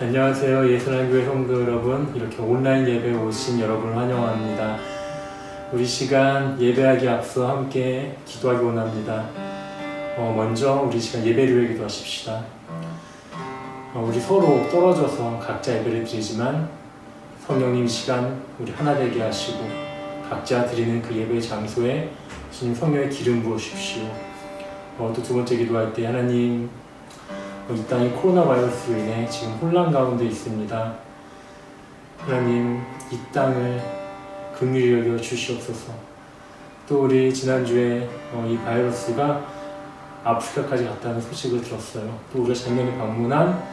안녕하세요. 예수님교회 성도 여러분, 이렇게 온라인 예배에 오신 여러분을 환영합니다. 우리 시간 예배하기 앞서 함께 기도하기 원합니다. 먼저 우리 시간 예배를 위해 기도하십시다. 우리 서로 떨어져서 각자 예배를 드리지만 성령님 시간 우리 하나 되게 하시고 각자 드리는 그 예배 장소에 주님 성령의 기름 부으십시오. 또 두 번째 기도할 때 하나님, 이 땅이 코로나 바이러스로 인해 지금 혼란 가운데 있습니다. 하나님, 이 땅을 긍휼히 여겨 주시옵소서. 또 우리 지난주에 이 바이러스가 아프리카까지 갔다는 소식을 들었어요. 또 우리가 작년에 방문한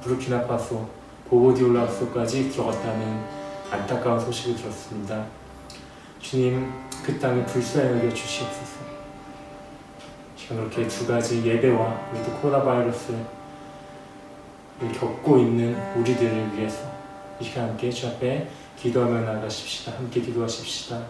부르키나파소, 보고디올라소까지 들어갔다는 안타까운 소식을 들었습니다. 주님, 그 땅을 불쌍히 여겨 주시옵소서. 이렇게 두 가지 예배와 우리 또 코로나 바이러스를 겪고 있는 우리들을 위해서 이 시간 함께 주 앞에 기도하며 나가십시다. 함께 기도하십시다.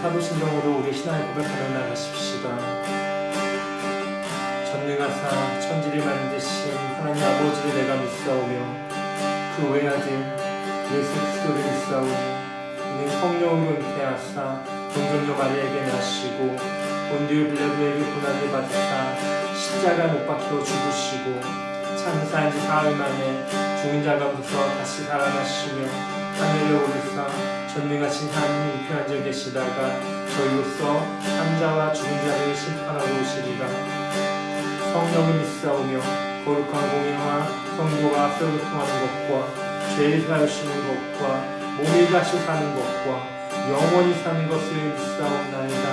사도신경으로 우리의 신앙을 고백하며 나가십시다. 전능하사 천지를 만드신 하나님 아버지를 내가 믿사오며 그 외아들 예수 그리스도를 믿사오며 이는 성령으로 잉태하사 동정녀 마리아에게 나시고 본디오 빌라도에게 고난을 받으사 십자가 못 박혀 죽으시고 창사한 지 사흘 만에 죽은 자 가운데서 다시 살아나시며 하늘에 오르사 전능하신 하나님 우편 앉아 계시다가 저희로서 산자와 죽은 자를 심판하러 오시리라. 성령을 믿사오며 거룩한 공예와 성도가 서로 통하는 것과 죄를 사하시는 것과 몸을 다시 사는 것과 영원히 사는 것을 믿사옵나이다.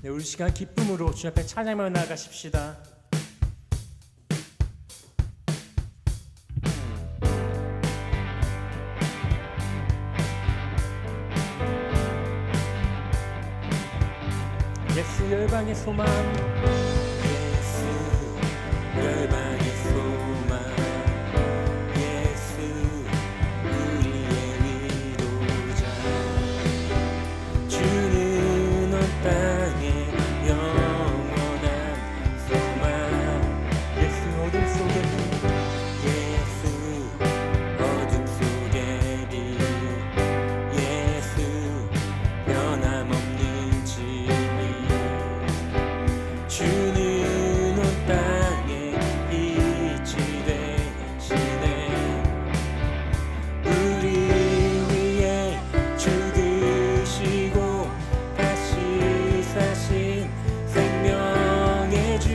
네, 우리 시간 기쁨으로 주 앞에 찬양하며 나가십시다. 예수 열방의 소망, 예수 열방의 소망, 예수 우리의 위로자. 주는 온 땅에 영원한 소망. 예수 어둠 속에 예수 어둠 속에 빛, 예수 변함없는 진리. 주는 온 땅에 빛이 되시네. 우리 위해 죽으시고 다시 사신 생명의 주.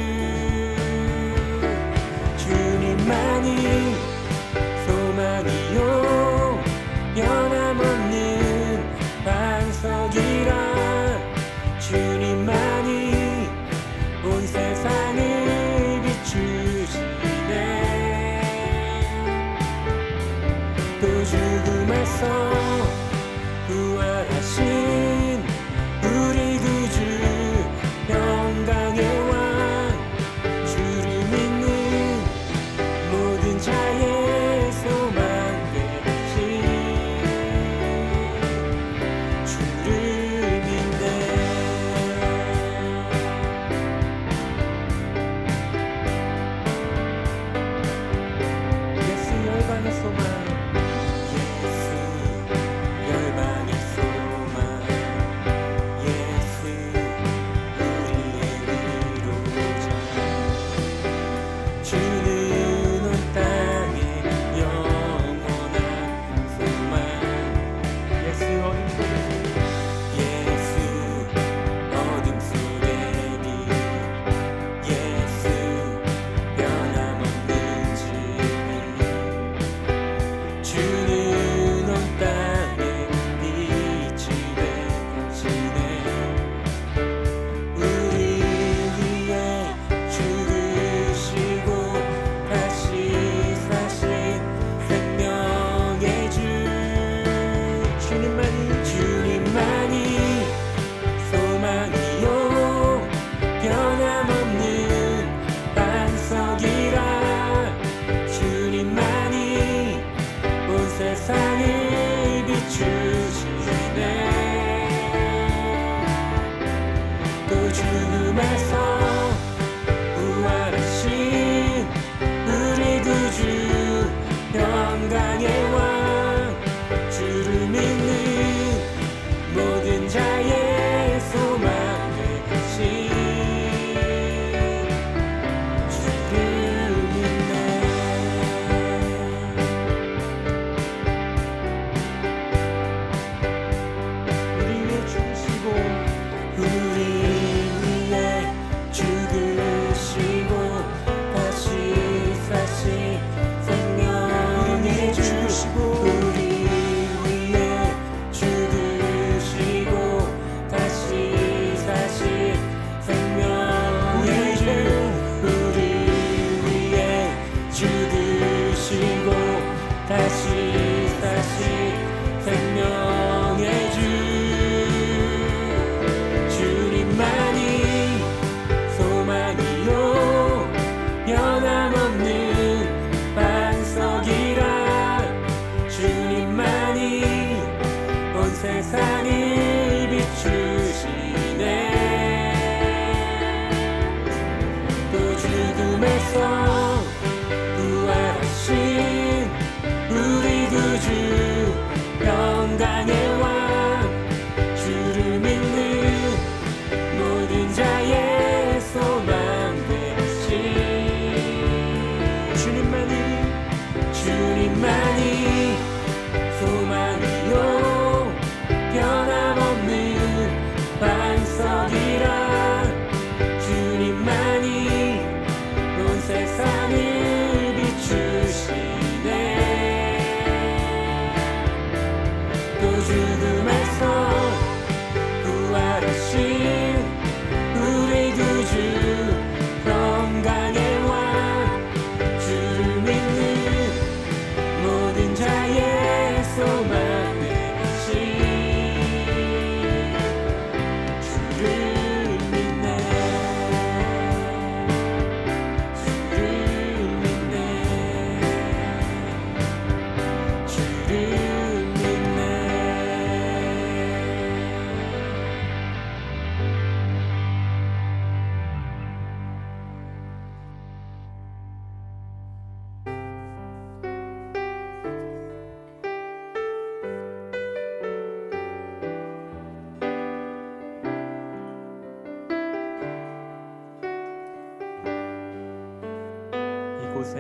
주님만이 소망이요 변함없는 반석이라. 주님만이 온 세상을 비추시네. 또 죽음에서 부활하신 우리 구주 영광의 왕. 주를 믿는 모든 자 주님만이 소망이요 변함없는 반석이라 주님만이 온 세상을 비추시네 또 죽음에서 부활하신 우리 구주 평강의 왕 주를 믿는 모든 자의 소망 되신 주를 믿네 주를 믿네 주를 믿네 이곳에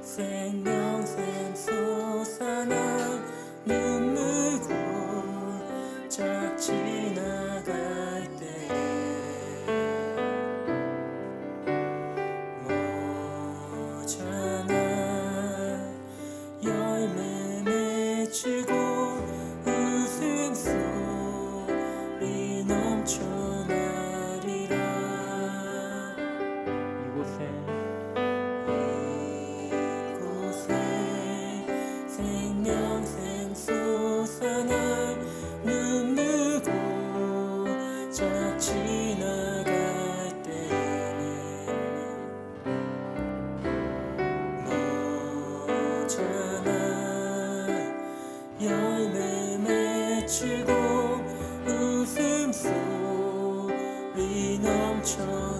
생명샘 솟아나 눈물고 쫙 지나갈 때에 모자나 열매 맺히고 웃음소리 넘쳐나리라 이곳에 생명샘 솟아나 눈물고 쫙 지나갈 때에는 모자나 열매 맺히고 웃음소리 넘쳐나리라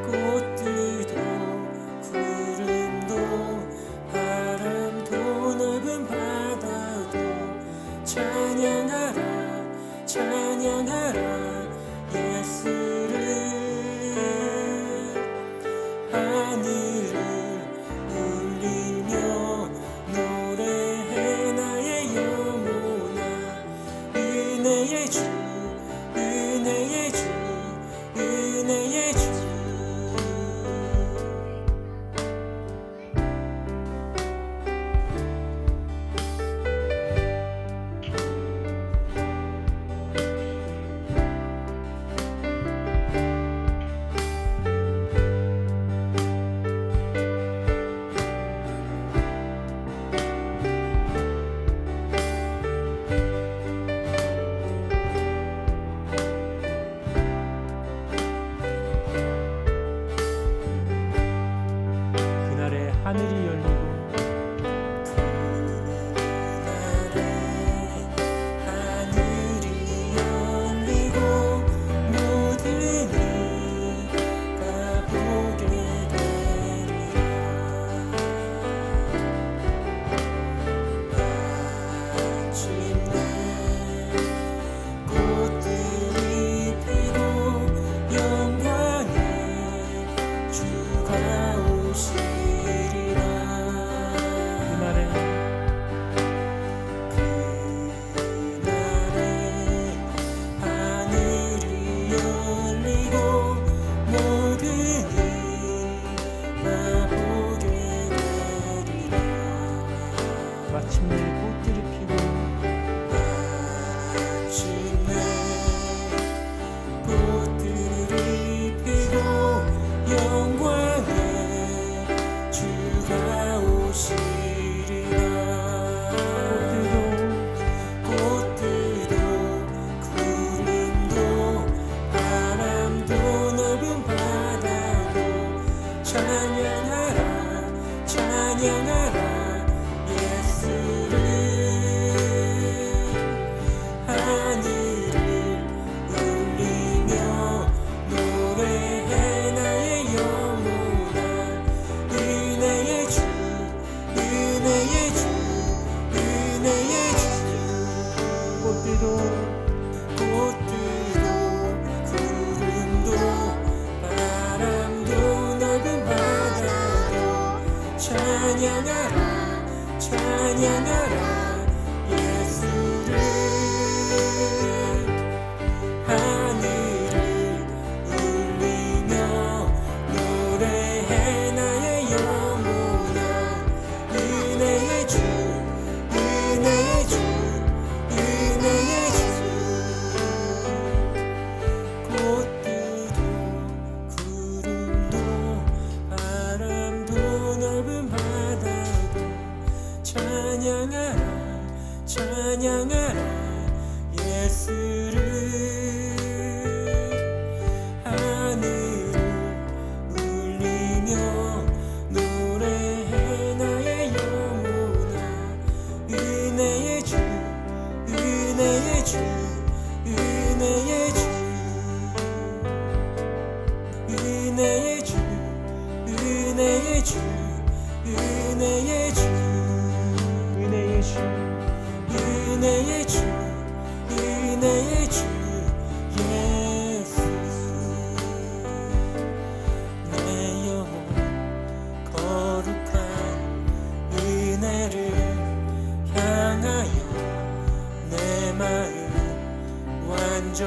꽃들도 구름도 바람도 넓은 바다도 찬양하라 찬양하라 예수를 하늘을 울리며 노래해 나의 영혼아 은혜의 주 은혜의 주 은혜의 주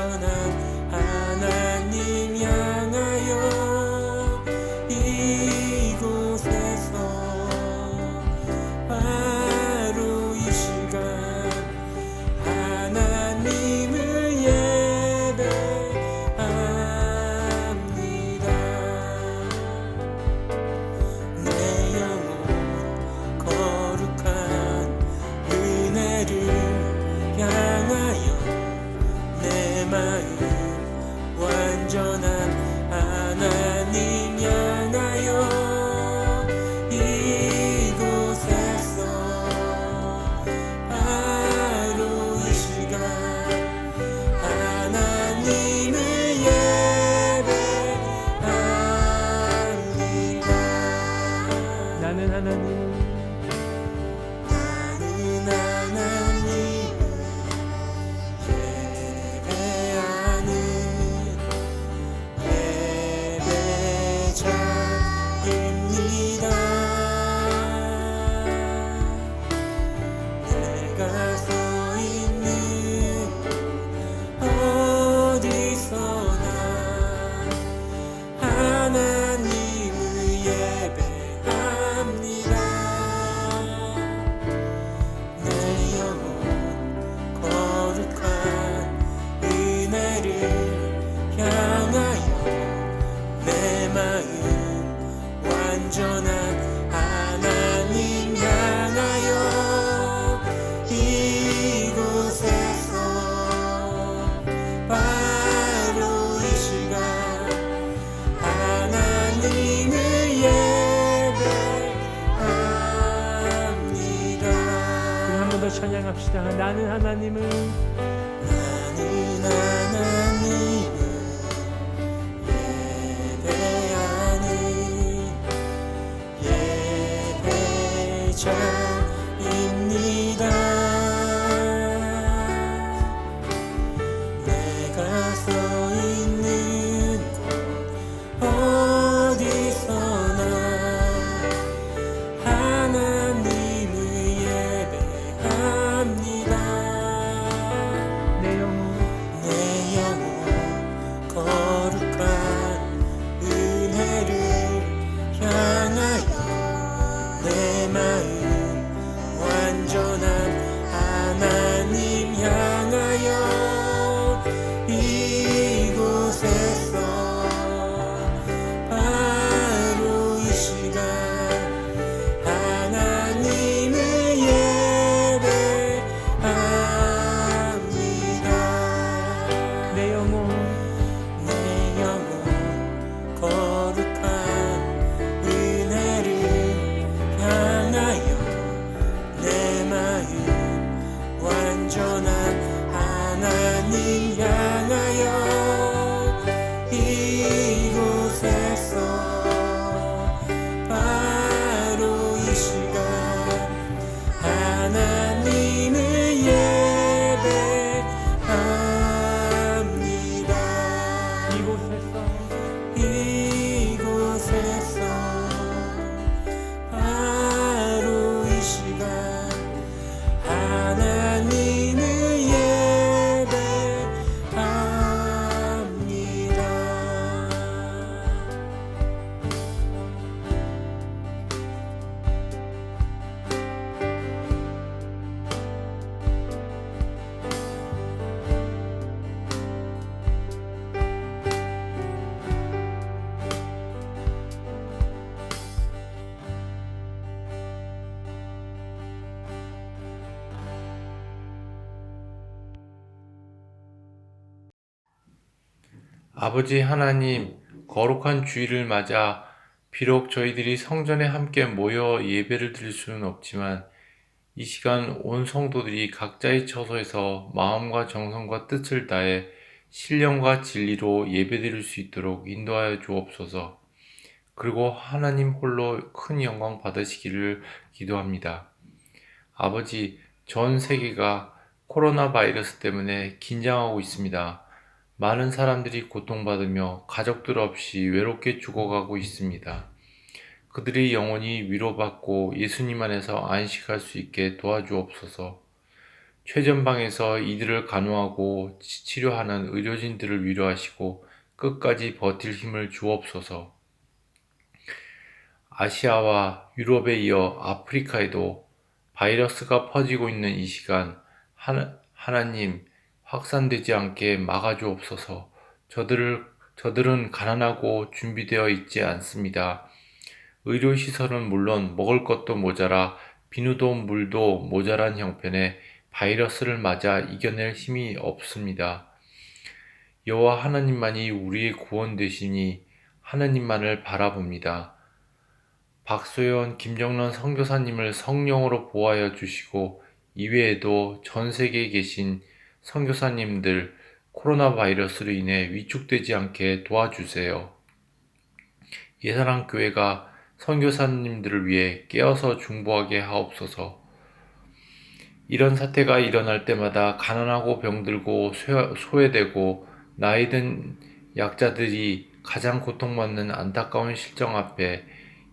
완전한 하나님 향하여 이곳에서 바로 이 시간 하나님을 예배합니다. 내 영혼 거룩한 은혜를 향하여 내 마음 완전한 하나님 향하여 이곳에서 바로 이 시간 하나님을 예배합니다. 나는 하나님을 예배하는 예배자입니다. 내가 서 있는 어디서나 하나님을 예배합니다. 내 영혼 거룩한 은혜를 향하여 내 마음 완전한 하나님 향하여 이곳에서 바로 이 시간 하나님을 예배합니다. 우리 한 번 더 찬양합시다. 나는 하나님을 예배하는 예배자입니다. 내가 서 있는 곳 어디서나 하나님을 예배합니다. 내 영혼 거룩한 은혜를 향하여 내 마음 완전한 하나님 향하여 이곳에서 바로 이 시간 하나님을 예배합니다. 내 영혼 거룩한 은혜를 향하여 내 마음 완전한 하나님 향하여 이곳에서 바로 이 시간 하나님을 예배합니다. 이곳에서 바로 이 시간 하나님을 예배합니다. 아버지 하나님, 거룩한 주일을 맞아 비록 저희들이 성전에 함께 모여 예배를 드릴 수는 없지만 이 시간 온 성도들이 각자의 처소에서 마음과 정성과 뜻을 다해 신령과 진리로 예배드릴 수 있도록 인도하여 주옵소서. 그리고 하나님 홀로 큰 영광 받으시기를 기도합니다. 아버지, 전 세계가 코로나 바이러스 때문에 긴장하고 있습니다. 많은 사람들이 고통받으며 가족들 없이 외롭게 죽어가고 있습니다. 그들의 영혼이 위로받고 예수님 안에서 안식할 수 있게 도와주옵소서. 최전방에서 이들을 간호하고 치료하는 의료진들을 위로하시고 끝까지 버틸 힘을 주옵소서. 아시아와 유럽에 이어 아프리카에도 바이러스가 퍼지고 있는 이 시간 하나님 확산되지 않게 막아주옵소서. 저들은 가난하고 준비되어 있지 않습니다. 의료시설은 물론 먹을 것도 모자라 비누도 물도 모자란 형편에 바이러스를 맞아 이겨낼 힘이 없습니다. 여호와 하나님만이 우리의 구원 되시니 하나님만을 바라봅니다. 박소연, 김정란 선교사님을 성령으로 보호하여 주시고 이외에도 전 세계에 계신 선교사님들 코로나 바이러스로 인해 위축되지 않게 도와주세요. 예사랑 교회가 선교사님들을 위해 깨어서 중보하게 하옵소서. 이런 사태가 일어날 때마다 가난하고 병들고 소외되고 나이든 약자들이 가장 고통받는 안타까운 실정 앞에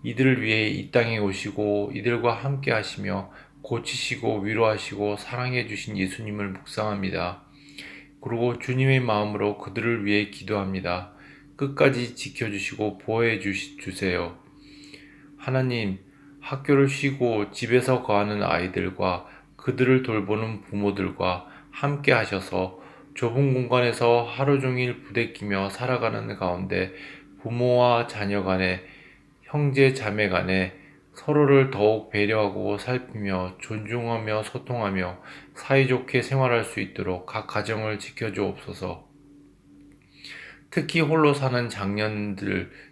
이들을 위해 이 땅에 오시고 이들과 함께 하시며 고치시고 위로하시고 사랑해 주신 예수님을 묵상합니다. 그리고 주님의 마음으로 그들을 위해 기도합니다. 끝까지 지켜주시고 보호해 주세요. 하나님, 학교를 쉬고 집에서 거하는 아이들과 그들을 돌보는 부모들과 함께 하셔서 좁은 공간에서 하루 종일 부대끼며 살아가는 가운데 부모와 자녀 간에 형제 자매 간에 서로를 더욱 배려하고 살피며 존중하며 소통하며 사이좋게 생활할 수 있도록 각 가정을 지켜주옵소서. 특히 홀로 사는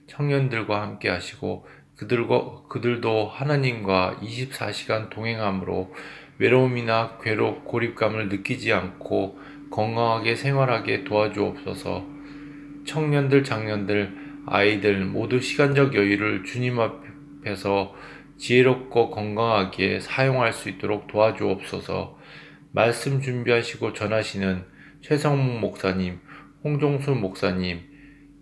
청년들과 함께 하시고 그들도 하나님과 24시간 동행함으로 외로움이나 고립감을 느끼지 않고 건강하게 생활하게 도와주옵소서. 청년들, 장년들, 아이들 모두 시간적 여유를 주님 앞에서 지혜롭고 건강하게 사용할 수 있도록 도와주옵소서. 말씀 준비하시고 전하시는 최성목 목사님, 홍종수 목사님,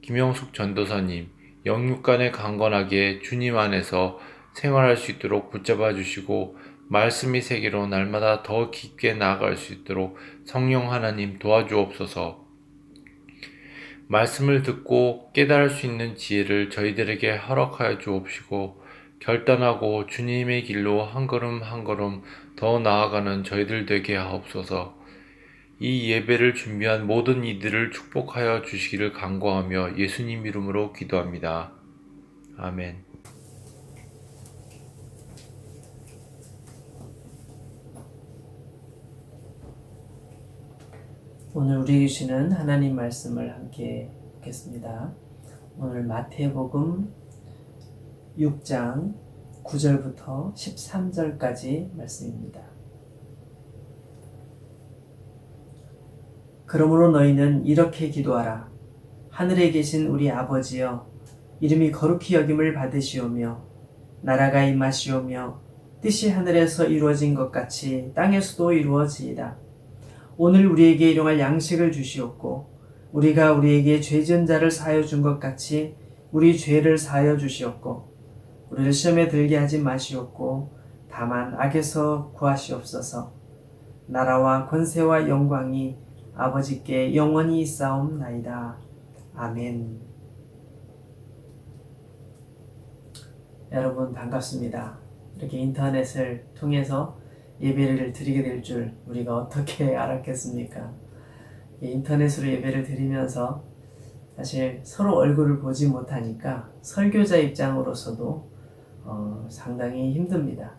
김영숙 전도사님, 영육간에 강건하게 주님 안에서 생활할 수 있도록 붙잡아 주시고 말씀의 세계로 날마다 더 깊게 나아갈 수 있도록 성령 하나님 도와주옵소서. 말씀을 듣고 깨달을 수 있는 지혜를 저희들에게 허락하여 주옵시고 결단하고 주님의 길로 한 걸음 한 걸음 더 나아가는 저희들 되게 하옵소서. 이 예배를 준비한 모든 이들을 축복하여 주시기를 간구하며 예수님 이름으로 기도합니다. 아멘. 오늘 우리에게 주시는 하나님 말씀을 함께 보겠습니다. 오늘 마태복음 6장 9절부터 13절까지 말씀입니다. 그러므로 너희는 이렇게 기도하라. 하늘에 계신 우리 아버지여, 이름이 거룩히 여김을 받으시오며 나라가 임하시오며 뜻이 하늘에서 이루어진 것 같이 땅에서도 이루어지이다. 오늘 우리에게 일용할 양식을 주시옵고 우리가 우리에게 죄 지은 자를 사하여 준 것 같이 우리 죄를 사하여 주시옵고 우리를 시험에 들게 하지 마시옵고 다만 악에서 구하시옵소서. 나라와 권세와 영광이 아버지께 영원히 있사옵나이다. 아멘. 여러분 반갑습니다. 이렇게 인터넷을 통해서 예배를 드리게 될 줄 우리가 어떻게 알았겠습니까? 인터넷으로 예배를 드리면서 사실 서로 얼굴을 보지 못하니까 설교자 입장으로서도 상당히 힘듭니다.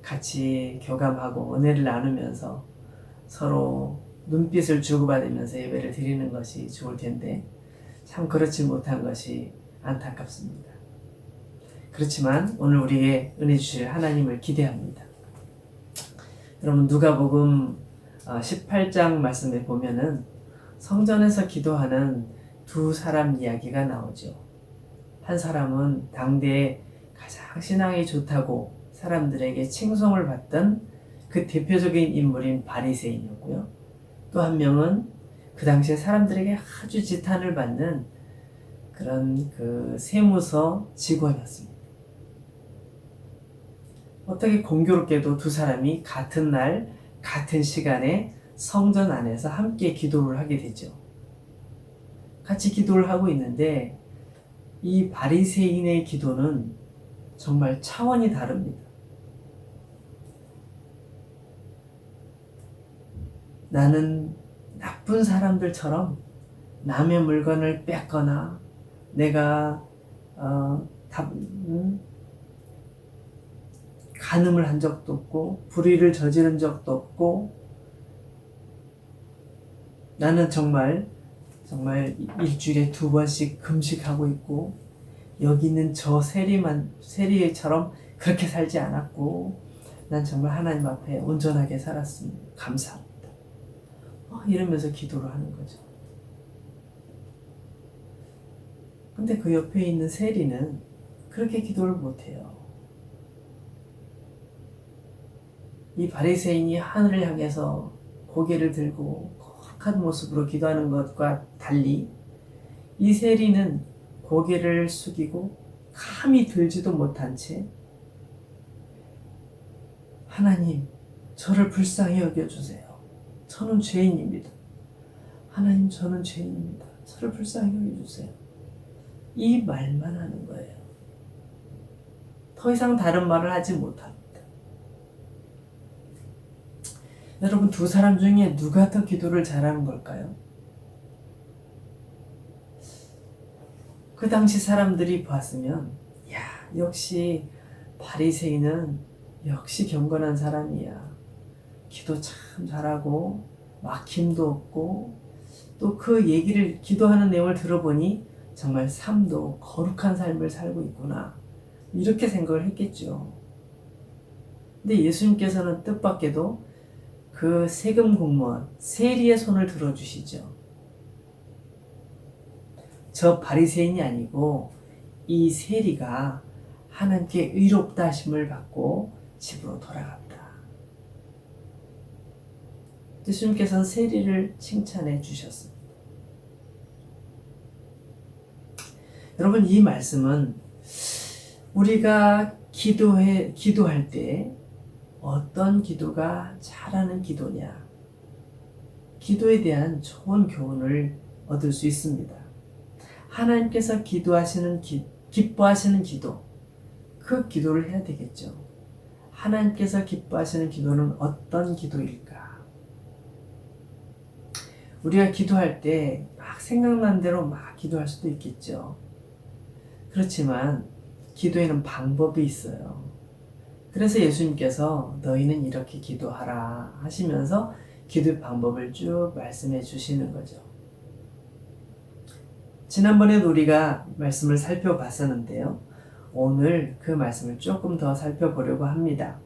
같이 교감하고 은혜를 나누면서 서로 눈빛을 주고받으면서 예배를 드리는 것이 좋을 텐데 참 그렇지 못한 것이 안타깝습니다. 그렇지만 오늘 우리에게 은혜 주실 하나님을 기대합니다. 여러분 누가복음 18장 말씀에 보면은 성전에서 기도하는 두 사람 이야기가 나오죠. 한 사람은 당대에 가장 신앙이 좋다고 사람들에게 칭송을 받던 그 대표적인 인물인 바리새인이었고요. 또 한 명은 그 당시에 사람들에게 아주 지탄을 받는 그런 그 세무서 직원이었습니다. 어떻게 공교롭게도 두 사람이 같은 날 같은 시간에 성전 안에서 함께 기도를 하게 되죠. 같이 기도를 하고 있는데 이 바리새인의 기도는 정말 차원이 다릅니다. 나는 나쁜 사람들처럼 남의 물건을 뺏거나 내가 간음을 한 적도 없고 불의를 저지른 적도 없고 나는 정말 일주일에 2번씩 금식하고 있고 여기 있는 저 세리처럼 그렇게 살지 않았고 난 정말 하나님 앞에 온전하게 살았습니다. 감사합니다. 이러면서 기도를 하는 거죠. 근데 그 옆에 있는 세리는 그렇게 기도를 못해요. 이 바리새인이 하늘을 향해서 고개를 들고 거룩한 모습으로 기도하는 것과 달리 이 세리는 고개를 숙이고 감히 들지도 못한 채 하나님, 저를 불쌍히 여겨주세요. 저는 죄인입니다. 하나님, 저는 죄인입니다. 저를 불쌍히 여겨주세요. 이 말만 하는 거예요. 더 이상 다른 말을 하지 못합니다. 여러분, 두 사람 중에 누가 더 기도를 잘하는 걸까요? 그 당시 사람들이 봤으면 역시 바리새인은 역시 경건한 사람이야. 기도 참 잘하고 막힘도 없고 또 그 얘기를 기도하는 내용을 들어보니 정말 삶도 거룩한 삶을 살고 있구나. 이렇게 생각을 했겠죠. 근데 예수님께서는 뜻밖에도 그 세금 공무원 세리의 손을 들어주시죠. 저 바리새인이 아니고 이 세리가 하나님께 의롭다 하심을 받고 집으로 돌아갑니다. 예수님께서는 세리를 칭찬해 주셨습니다. 여러분, 이 말씀은 우리가 기도할 때 어떤 기도가 잘하는 기도냐, 기도에 대한 좋은 교훈을 얻을 수 있습니다. 하나님께서 기뻐하시는 기도, 그 기도를 해야 되겠죠. 하나님께서 기뻐하시는 기도는 어떤 기도일까? 우리가 기도할 때 막 생각난 대로 막 기도할 수도 있겠죠. 그렇지만 기도에는 방법이 있어요. 그래서 예수님께서 너희는 이렇게 기도하라 하시면서 기도의 방법을 쭉 말씀해 주시는 거죠. 지난번에도 우리가 말씀을 살펴봤었는데요. 오늘 그 말씀을 조금 더 살펴보려고 합니다.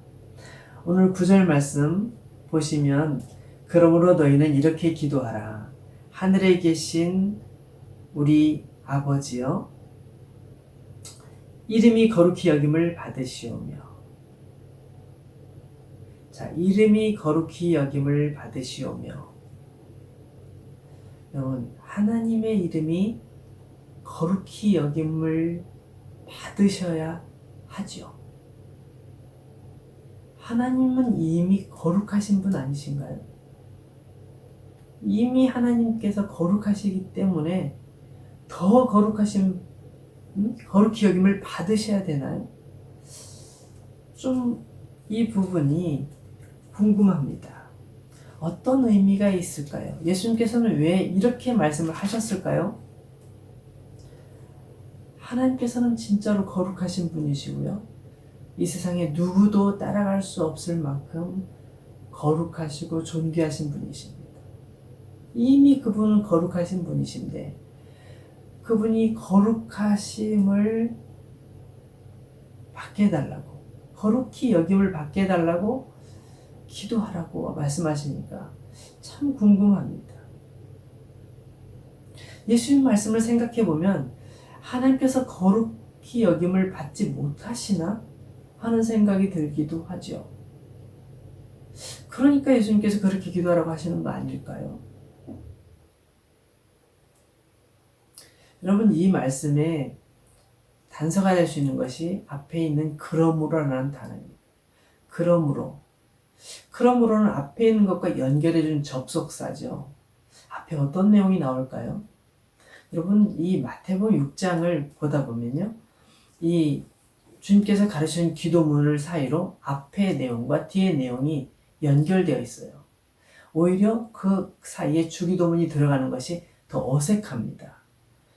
오늘 9절 말씀 보시면 그러므로 너희는 이렇게 기도하라. 하늘에 계신 우리 아버지여, 이름이 거룩히 여김을 받으시오며. 자, 이름이 거룩히 여김을 받으시오며. 여러분, 하나님의 이름이 거룩히 여김을 받으셔야 하죠. 하나님은 이미 거룩하신 분 아니신가요? 이미 하나님께서 거룩하시기 때문에 더 거룩히 여김을 받으셔야 되나요? 좀 이 부분이 궁금합니다. 어떤 의미가 있을까요? 예수님께서는 왜 이렇게 말씀을 하셨을까요? 하나님께서는 진짜로 거룩하신 분이시고요. 이 세상에 누구도 따라갈 수 없을 만큼 거룩하시고 존귀하신 분이십니다. 이미 그분은 거룩하신 분이신데 그분이 거룩하심을 받게 해달라고, 거룩히 여김을 받게 해달라고 기도하라고 말씀하시니까 참 궁금합니다. 예수님 말씀을 생각해 보면 하나님께서 거룩히 여김을 받지 못하시나 하는 생각이 들기도 하죠. 그러니까 예수님께서 그렇게 기도하라고 하시는 거 아닐까요? 여러분, 이 말씀에 단서가 될 수 있는 것이 앞에 있는 그러므로라는 단어입니다. 그러므로. 그러므로는 앞에 있는 것과 연결해준 접속사죠. 앞에 어떤 내용이 나올까요? 여러분, 이 마태복음 6장을 보다 보면요, 이 주님께서 가르치는 기도문을 사이로 앞의 내용과 뒤의 내용이 연결되어 있어요. 오히려 그 사이에 주기도문이 들어가는 것이 더 어색합니다.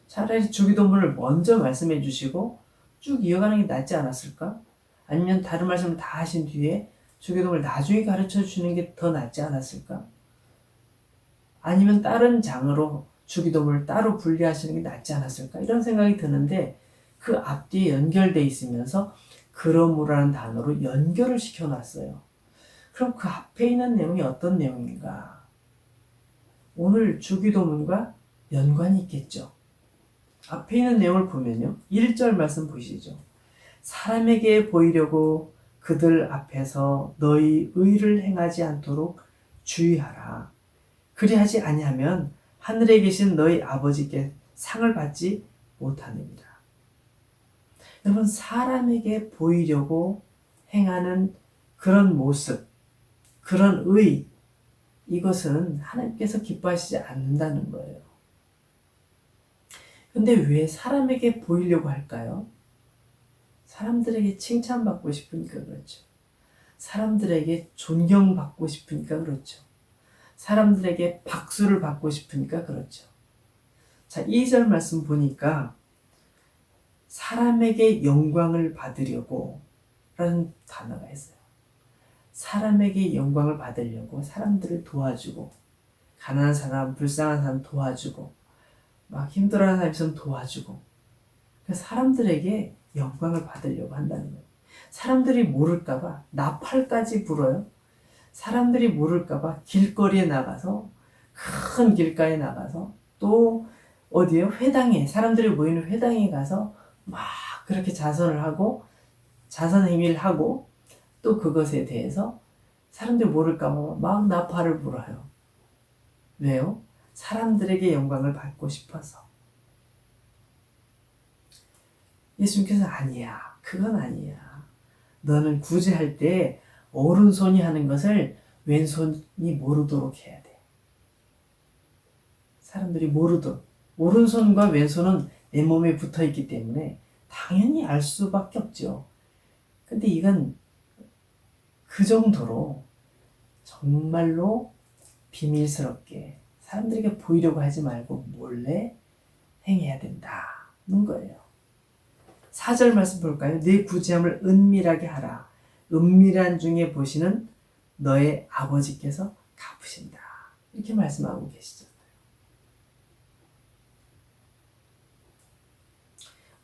차라리 주기도문을 먼저 말씀해 주시고 쭉 이어가는 게 낫지 않았을까? 아니면 다른 말씀을 다 하신 뒤에 주기도문을 나중에 가르쳐 주시는 게 더 낫지 않았을까? 아니면 다른 장으로 주기도문을 따로 분리하시는 게 낫지 않았을까? 이런 생각이 드는데 그 앞뒤에 연결되어 있으면서 그러므라는 단어로 연결을 시켜놨어요. 그럼 그 앞에 있는 내용이 어떤 내용인가? 오늘 주기도문과 연관이 있겠죠. 앞에 있는 내용을 보면요. 1절 말씀 보시죠. 사람에게 보이려고 그들 앞에서 너희 의를 행하지 않도록 주의하라. 그리하지 아니하면 하늘에 계신 너희 아버지께 상을 받지 못하느니라. 여러분, 사람에게 보이려고 행하는 그런 모습, 그런 의, 이것은 하나님께서 기뻐하시지 않는다는 거예요. 근데 왜 사람에게 보이려고 할까요? 사람들에게 칭찬받고 싶으니까 그렇죠. 사람들에게 존경받고 싶으니까 그렇죠. 사람들에게 박수를 받고 싶으니까 그렇죠. 자, 2절 말씀 보니까 사람에게 영광을 받으려고 라는 단어가 있어요. 사람에게 영광을 받으려고 사람들을 도와주고, 가난한 사람, 불쌍한 사람 도와주고, 막 힘들어하는 사람 있으면 도와주고, 사람들에게 영광을 받으려고 한다는 거예요. 사람들이 모를까봐 나팔까지 불어요. 사람들이 모를까봐 길거리에 나가서, 큰 길가에 나가서, 또 어디에요? 회당에, 사람들이 모이는 회당에 가서 막 그렇게 자선을 하고, 자선 행위를 하고, 또 그것에 대해서 사람들이 모를까봐 막 나팔을 불어요. 왜요? 사람들에게 영광을 받고 싶어서. 예수님께서 아니야. 그건 아니야. 너는 구제할 때 오른손이 하는 것을 왼손이 모르도록 해야 돼. 사람들이 모르도록. 오른손과 왼손은 내 몸에 붙어 있기 때문에 당연히 알 수밖에 없죠. 근데 이건 그 정도로 정말로 비밀스럽게 사람들에게 보이려고 하지 말고 몰래 행해야 된다는 거예요. 4절 말씀 볼까요? 내 구제함을 은밀하게 하라. 은밀한 중에 보시는 너의 아버지께서 갚으신다. 이렇게 말씀하고 계시죠.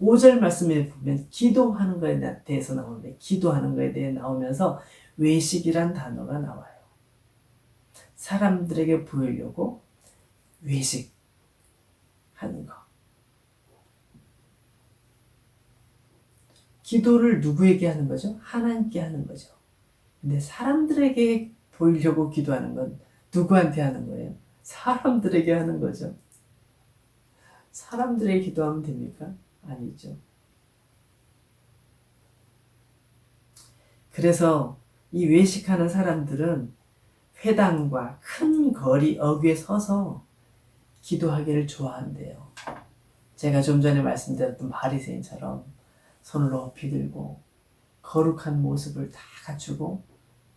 5절 말씀에 보면 기도하는 것에 대해서 나오는데, 기도하는 것에 대해 나오면서 외식이란 단어가 나와요. 사람들에게 보이려고 외식하는 거. 기도를 누구에게 하는 거죠? 하나님께 하는 거죠. 근데 사람들에게 보이려고 기도하는 건 누구한테 하는 거예요? 사람들에게 하는 거죠. 사람들에게 기도하면 됩니까? 아니죠. 그래서 이 외식하는 사람들은 회당과 큰 거리 어귀에 서서 기도하기를 좋아한대요. 제가 좀 전에 말씀드렸던 바리새인처럼 손을 높이 들고 거룩한 모습을 다 갖추고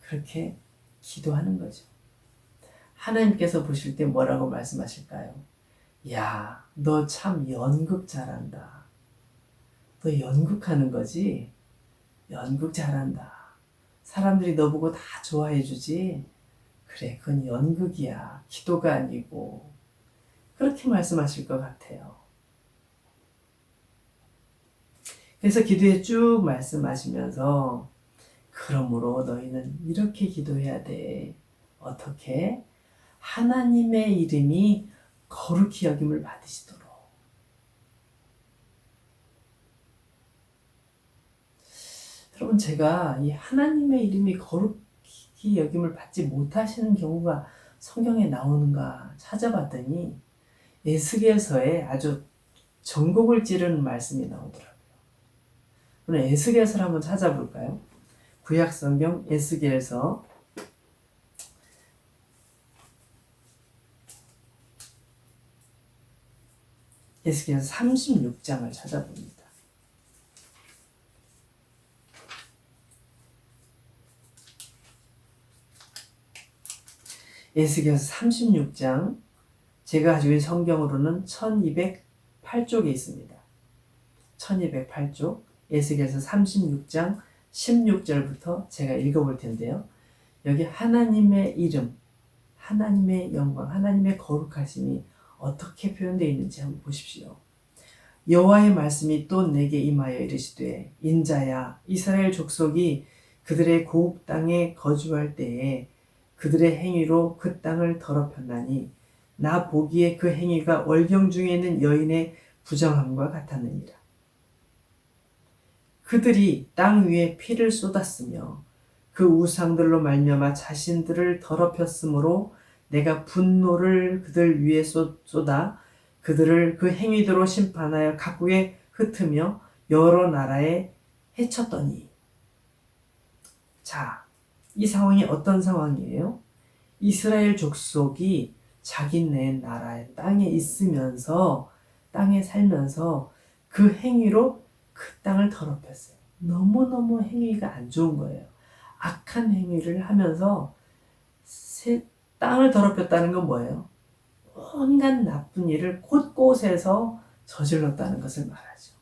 그렇게 기도하는 거죠. 하나님께서 보실 때 뭐라고 말씀하실까요? 야, 너 참 연극 잘한다. 너 연극하는 거지? 연극 잘한다. 사람들이 너 보고 다 좋아해 주지? 그래, 그건 연극이야. 기도가 아니고. 그렇게 말씀하실 것 같아요. 그래서 기도에 쭉 말씀하시면서 그러므로 너희는 이렇게 기도해야 돼. 어떻게? 하나님의 이름이 거룩히 여김을 받으시도록. 여러분, 제가 이 하나님의 이름이 거룩히 여김을 받지 못하시는 경우가 성경에 나오는가 찾아봤더니 에스겔서에 아주 전곡을 찌르는 말씀이 나오더라고요. 오늘 에스겔서를 한번 찾아볼까요? 구약 성경 에스겔서 에스겔서 36장을 찾아봅니다. 에스겔서 36장, 제가 가지고 있는 성경으로는 1208쪽에 있습니다. 1208쪽, 에스겔서 36장 16절부터 제가 읽어볼 텐데요. 여기 하나님의 이름, 하나님의 영광, 하나님의 거룩하심이 어떻게 표현되어 있는지 한번 보십시오. 여호와의 말씀이 또 내게 임하여 이르시되, 인자야, 이스라엘 족속이 그들의 고국 땅에 거주할 때에 그들의 행위로 그 땅을 더럽혔나니 나 보기에 그 행위가 월경 중에 있는 여인의 부정함과 같았느니라. 그들이 땅 위에 피를 쏟았으며 그 우상들로 말미암아 자신들을 더럽혔으므로 내가 분노를 그들 위에 쏟아 그들을 그 행위대로 심판하여 각국에 흩으며 여러 나라에 해쳤더니. 자, 이 상황이 어떤 상황이에요? 이스라엘 족속이 자기네 나라의 땅에 있으면서, 땅에 살면서 그 행위로 그 땅을 더럽혔어요. 너무너무 행위가 안 좋은 거예요. 악한 행위를 하면서 땅을 더럽혔다는 건 뭐예요? 온갖 나쁜 일을 곳곳에서 저질렀다는 것을 말하죠.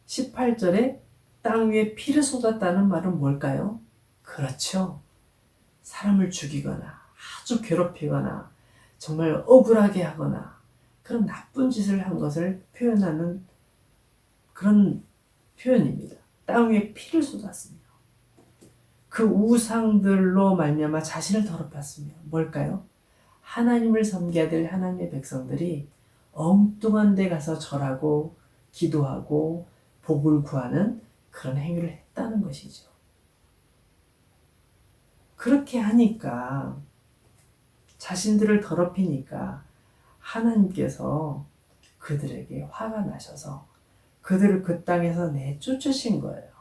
18절에 땅 위에 피를 쏟았다는 말은 뭘까요? 그렇죠. 사람을 죽이거나 아주 괴롭히거나 정말 억울하게 하거나 그런 나쁜 짓을 한 것을 표현하는 그런 표현입니다. 땅 위에 피를 쏟았으며 그 우상들로 말미암아 자신을 더럽혔으며 뭘까요? 하나님을 섬겨야 될 하나님의 백성들이 엉뚱한 데 가서 절하고 기도하고 복을 구하는 그런 행위를 했다는 것이죠. 그렇게 하니까, 자신들을 더럽히니까 하나님께서 그들에게 화가 나셔서 그들을 그 땅에서 내쫓으신 거예요.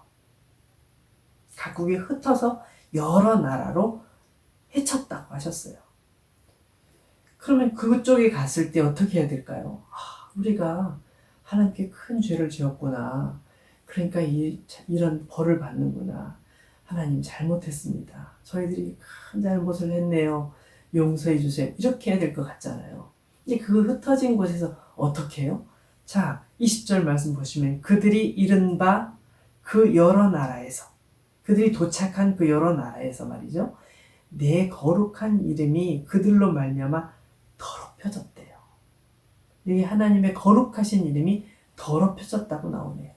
각국에 흩어서 여러 나라로 해쳤다고 하셨어요. 그러면 그쪽에 갔을 때 어떻게 해야 될까요? 우리가 하나님께 큰 죄를 지었구나. 그러니까 이런 벌을 받는구나. 하나님 잘못했습니다. 저희들이 큰 잘못을 했네요. 용서해 주세요. 이렇게 해야 될 것 같잖아요. 근데 그 흩어진 곳에서 어떻게 해요? 자, 20절 말씀 보시면 그들이 이른 바 그 여러 나라에서, 그들이 도착한 그 여러 나라에서 말이죠. 내 거룩한 이름이 그들로 말미암아 더럽혀졌대요. 여기 하나님의 거룩하신 이름이 더럽혀졌다고 나오네요.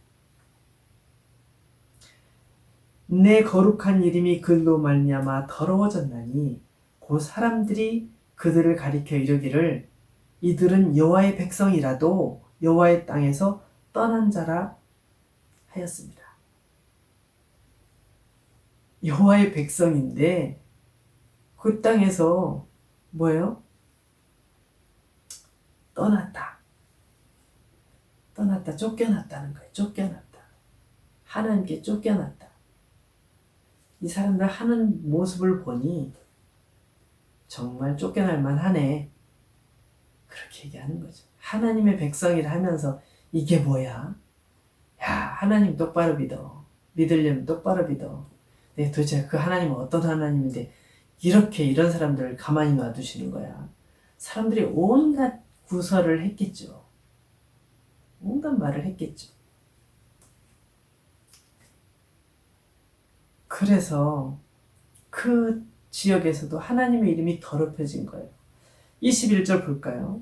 내 거룩한 이름이 그들로 말미암아 더러워졌나니 그 사람들이 그들을 가리켜 이르기를 이들은 여호와의 백성이라도 여호와의 땅에서 떠난 자라 하였습니다. 여호와의 백성인데 그 땅에서 뭐예요? 떠났다, 쫓겨났다는 거예요. 쫓겨났다. 하나님께 쫓겨났다. 이 사람들 하는 모습을 보니 정말 쫓겨날 만하네. 그렇게 얘기하는 거죠. 하나님의 백성이라 하면서 이게 뭐야? 야, 하나님 똑바로 믿어. 믿으려면 똑바로 믿어. 네, 도대체 그 하나님은 어떤 하나님인데 이렇게 이런 사람들을 가만히 놔두시는 거야. 사람들이 온갖 구설을 했겠죠. 온갖 말을 했겠죠. 그래서 그 지역에서도 하나님의 이름이 더럽혀진 거예요. 21절 볼까요?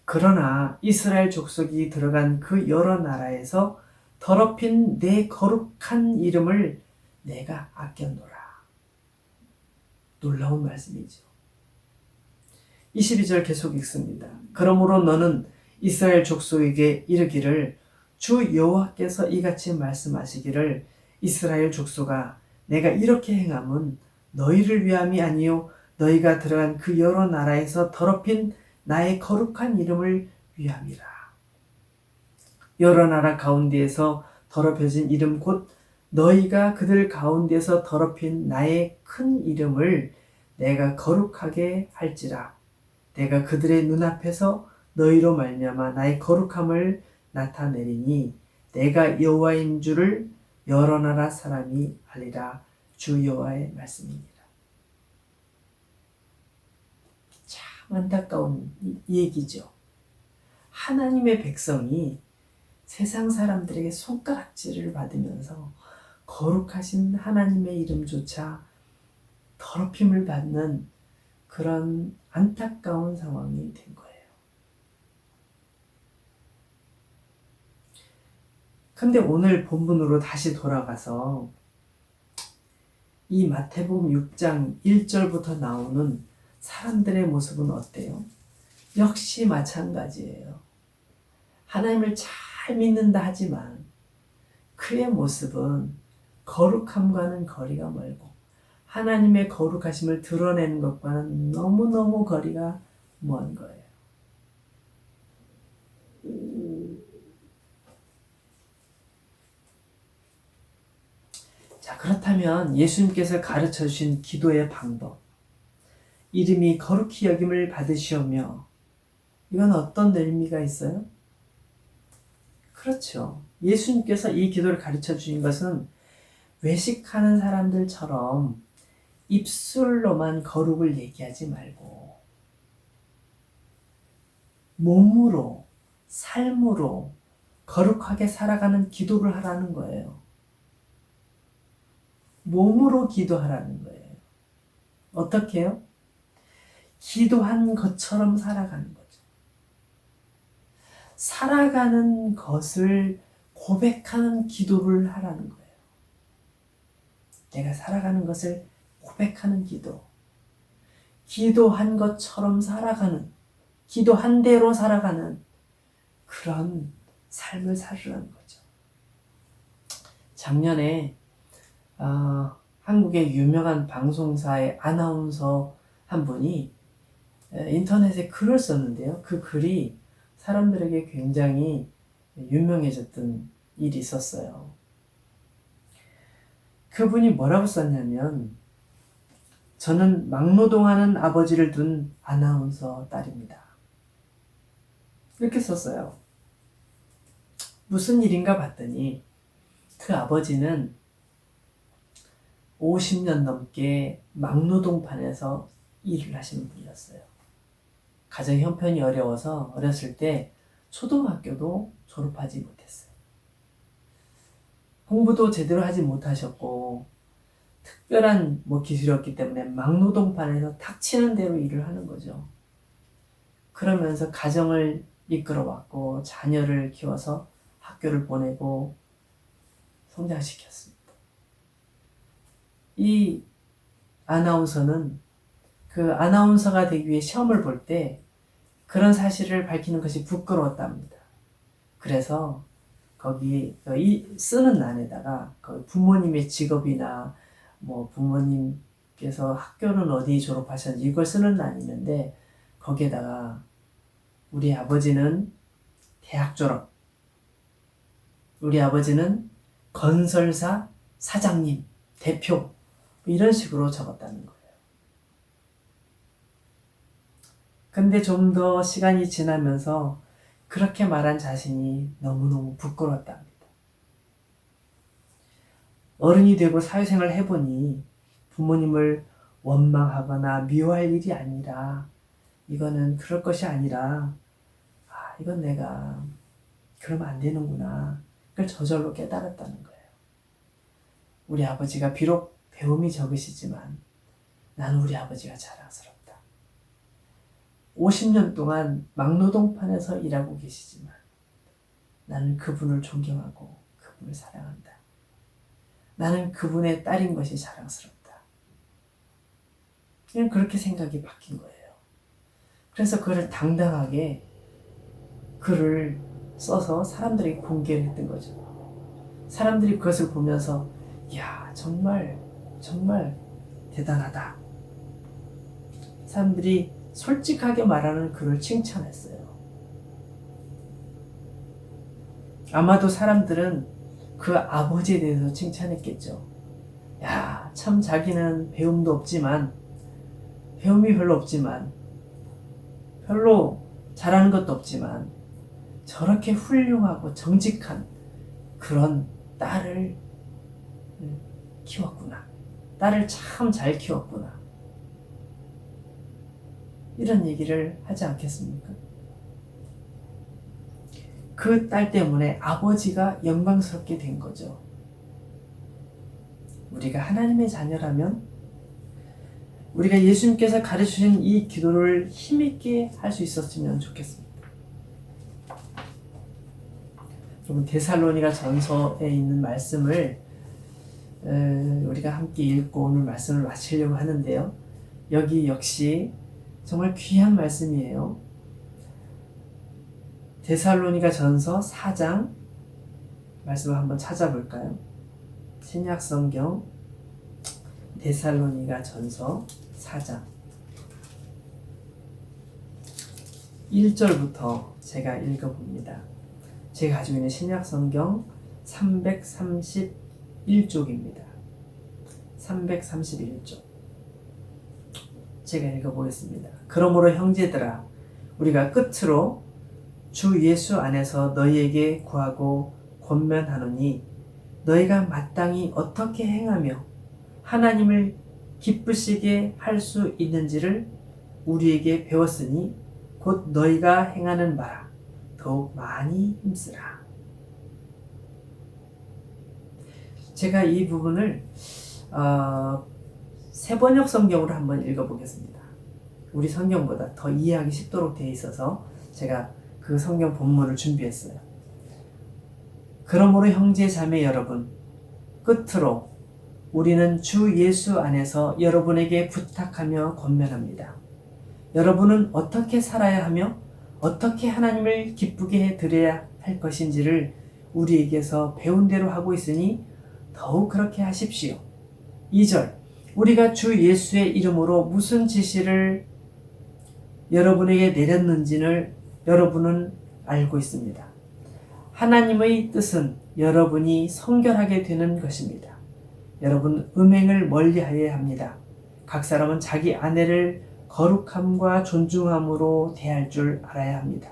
그러나 이스라엘 족속이 들어간 그 여러 나라에서 더럽힌 내 거룩한 이름을 내가 아꼈노라. 놀라운 말씀이죠. 22절 계속 읽습니다. 그러므로 너는 이스라엘 족속에게 이르기를 주 여호와께서 이같이 말씀하시기를 이스라엘 족속아 내가 이렇게 행함은 너희를 위함이 아니요 너희가 들어간 그 여러 나라에서 더럽힌 나의 거룩한 이름을 위함이라. 여러 나라 가운데에서 더럽혀진 이름 곧 너희가 그들 가운데서 더럽힌 나의 큰 이름을 내가 거룩하게 할지라. 내가 그들의 눈앞에서 너희로 말미암아 나의 거룩함을 나타내리니 내가 여호와인 줄을 여러 나라 사람이 알리라. 주 여호와의 말씀입니다. 참 안타까운 얘기죠. 하나님의 백성이 세상 사람들에게 손가락질을 받으면서 거룩하신 하나님의 이름조차 더럽힘을 받는 그런 안타까운 상황이 된 거예요. 근데 오늘 본문으로 다시 돌아가서 이 마태복음 6장 1절부터 나오는 사람들의 모습은 어때요? 역시 마찬가지예요. 하나님을 잘 믿는다 하지만 그의 모습은 거룩함과는 거리가 멀고 하나님의 거룩하심을 드러내는 것과는 너무너무 거리가 먼 거예요. 자, 그렇다면 예수님께서 가르쳐 주신 기도의 방법, 이름이 거룩히 여김을 받으시오며, 이건 어떤 의미가 있어요? 그렇죠. 예수님께서 이 기도를 가르쳐 주신 것은 외식하는 사람들처럼 입술로만 거룩을 얘기하지 말고 몸으로, 삶으로 거룩하게 살아가는 기도를 하라는 거예요. 몸으로 기도하라는 거예요. 어떻게 해요? 기도한 것처럼 살아가는 거죠. 살아가는 것을 고백하는 기도를 하라는 거예요. 내가 살아가는 것을 고백하는 기도. 기도한 것처럼 살아가는, 기도한 대로 살아가는 그런 삶을 살으라는 거죠. 작년에 한국의 유명한 방송사의 아나운서 한 분이 인터넷에 글을 썼는데요. 그 글이 사람들에게 굉장히 유명해졌던 일이 있었어요. 그분이 뭐라고 썼냐면, 저는 막노동하는 아버지를 둔 아나운서 딸입니다. 이렇게 썼어요. 무슨 일인가 봤더니 그 아버지는 50년 넘게 막노동판에서 일을 하시는 분이었어요. 가정 형편이 어려워서 어렸을 때 초등학교도 졸업하지 못했어요. 공부도 제대로 하지 못하셨고 특별한 기술이 없기 때문에 막노동판에서 닥치는 대로 일을 하는 거죠. 그러면서 가정을 이끌어왔고 자녀를 키워서 학교를 보내고 성장시켰습니다. 이 아나운서는 그 아나운서가 되기 위해 시험을 볼 때 그런 사실을 밝히는 것이 부끄러웠답니다. 그래서 거기 쓰는 난에다가 부모님의 직업이나 부모님께서 학교는 어디 졸업하셨는지 이걸 쓰는 난이 있는데, 거기에다가 우리 아버지는 대학 졸업, 우리 아버지는 건설사 사장님, 대표, 이런 식으로 적었다는 거예요. 근데 좀 더 시간이 지나면서 그렇게 말한 자신이 너무너무 부끄러웠답니다. 어른이 되고 사회생활을 해보니 부모님을 원망하거나 미워할 일이 아니라, 이거는 그럴 것이 아니라, 이건 내가 그러면 안 되는구나, 그걸 저절로 깨달았다는 거예요. 우리 아버지가 비록 배움이 적으시지만 나는 우리 아버지가 자랑스럽다. 50년 동안 막노동판에서 일하고 계시지만 나는 그분을 존경하고 그분을 사랑한다. 나는 그분의 딸인 것이 자랑스럽다. 그냥 그렇게 생각이 바뀐 거예요. 그래서 그를 당당하게 글을 써서 사람들에게 공개를 했던 거죠. 사람들이 그것을 보면서 이야, 정말 대단하다. 사람들이 솔직하게 말하는 그를 칭찬했어요. 아마도 사람들은 그 아버지에 대해서 칭찬했겠죠. 야, 참 자기는 배움도 없지만 배움이 별로 없지만, 별로 잘하는 것도 없지만, 저렇게 훌륭하고 정직한 그런 딸을 키웠구나. 딸을 참 잘 키웠구나. 이런 얘기를 하지 않겠습니까? 그 딸 때문에 아버지가 영광스럽게 된 거죠. 우리가 하나님의 자녀라면 우리가 예수님께서 가르치신 이 기도를 힘있게 할 수 있었으면 좋겠습니다. 여러분, 데살로니가 전서에 있는 말씀을 우리가 함께 읽고 오늘 말씀을 마치려고 하는데요. 여기 역시 정말 귀한 말씀이에요. 데살로니가 전서 4장 말씀을 한번 찾아볼까요? 신약 성경 데살로니가 전서 4장 1절부터 제가 읽어봅니다. 제가 가지고 있는 신약 성경 331쪽입니다. 331쪽. 제가 읽어보겠습니다. 그러므로 형제들아, 우리가 끝으로 주 예수 안에서 너희에게 구하고 권면하노니 너희가 마땅히 어떻게 행하며 하나님을 기쁘시게 할 수 있는지를 우리에게 배웠으니 곧 너희가 행하는 바라 더욱 많이 힘쓰라. 제가 이 부분을 세번역 성경으로 한번 읽어보겠습니다. 우리 성경보다 더 이해하기 쉽도록 되어 있어서 제가 그 성경 본문을 준비했어요. 그러므로 형제 자매 여러분, 끝으로 우리는 주 예수 안에서 여러분에게 부탁하며 권면합니다. 여러분은 어떻게 살아야 하며 어떻게 하나님을 기쁘게 해드려야 할 것인지를 우리에게서 배운 대로 하고 있으니 더욱 그렇게 하십시오. 2절, 우리가 주 예수의 이름으로 무슨 지시를 여러분에게 내렸는지를 여러분은 알고 있습니다. 하나님의 뜻은 여러분이 성결하게 되는 것입니다. 여러분 음행을 멀리하여야 합니다. 각 사람은 자기 아내를 거룩함과 존중함으로 대할 줄 알아야 합니다.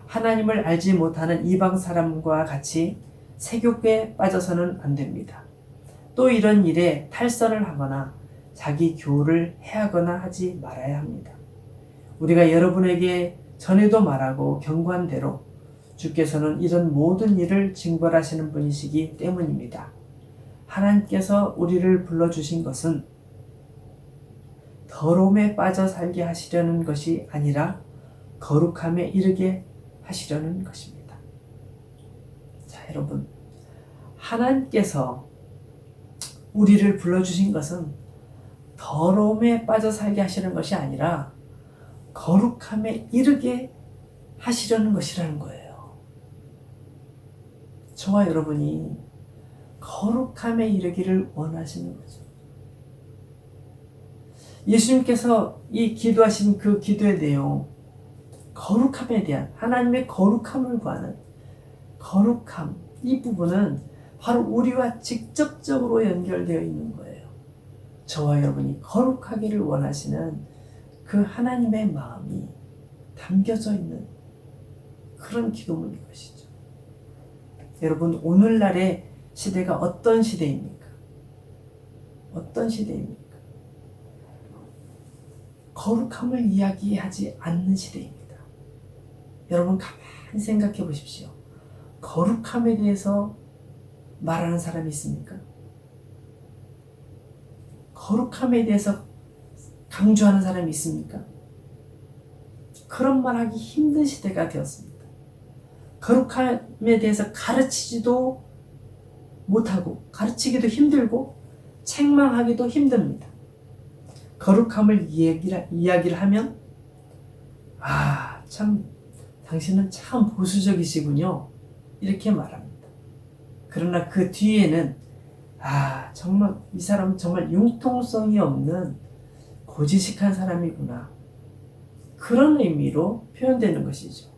하나님을 알지 못하는 이방 사람과 같이 세욕에 빠져서는 안 됩니다. 또 이런 일에 탈선을 하거나 자기 교훈을 해하거나 하지 말아야 합니다. 우리가 여러분에게 전에도 말하고 경고한 대로 주께서는 이런 모든 일을 징벌하시는 분이시기 때문입니다. 하나님께서 우리를 불러주신 것은 더러움에 빠져 살게 하시려는 것이 아니라 거룩함에 이르게 하시려는 것입니다. 자, 여러분, 하나님께서 우리를 불러주신 것은 더러움에 빠져 살게 하시는 것이 아니라 거룩함에 이르게 하시려는 것이라는 거예요. 저와 여러분이 거룩함에 이르기를 원하시는 거죠. 예수님께서 이 기도하신 그 기도의 내용, 거룩함에 대한 하나님의 거룩함을 구하는 거룩함, 이 부분은 바로 우리와 직접적으로 연결되어 있는 거예요. 저와 여러분이 거룩하기를 원하시는 그 하나님의 마음이 담겨져 있는 그런 기도문인 것이죠. 여러분, 오늘날의 시대가 어떤 시대입니까? 어떤 시대입니까? 거룩함을 이야기하지 않는 시대입니다. 여러분, 가만히 생각해 보십시오. 거룩함에 대해서 말하는 사람이 있습니까? 거룩함에 대해서 강조하는 사람이 있습니까? 그런 말하기 힘든 시대가 되었습니다. 거룩함에 대해서 가르치지도 못하고 가르치기도 힘들고 책망하기도 힘듭니다. 거룩함을 이야기를 하면 참 당신은 참 보수적이시군요, 이렇게 말합니다. 그러나 그 뒤에는 정말 이 사람은 정말 융통성이 없는 고지식한 사람이구나, 그런 의미로 표현되는 것이죠.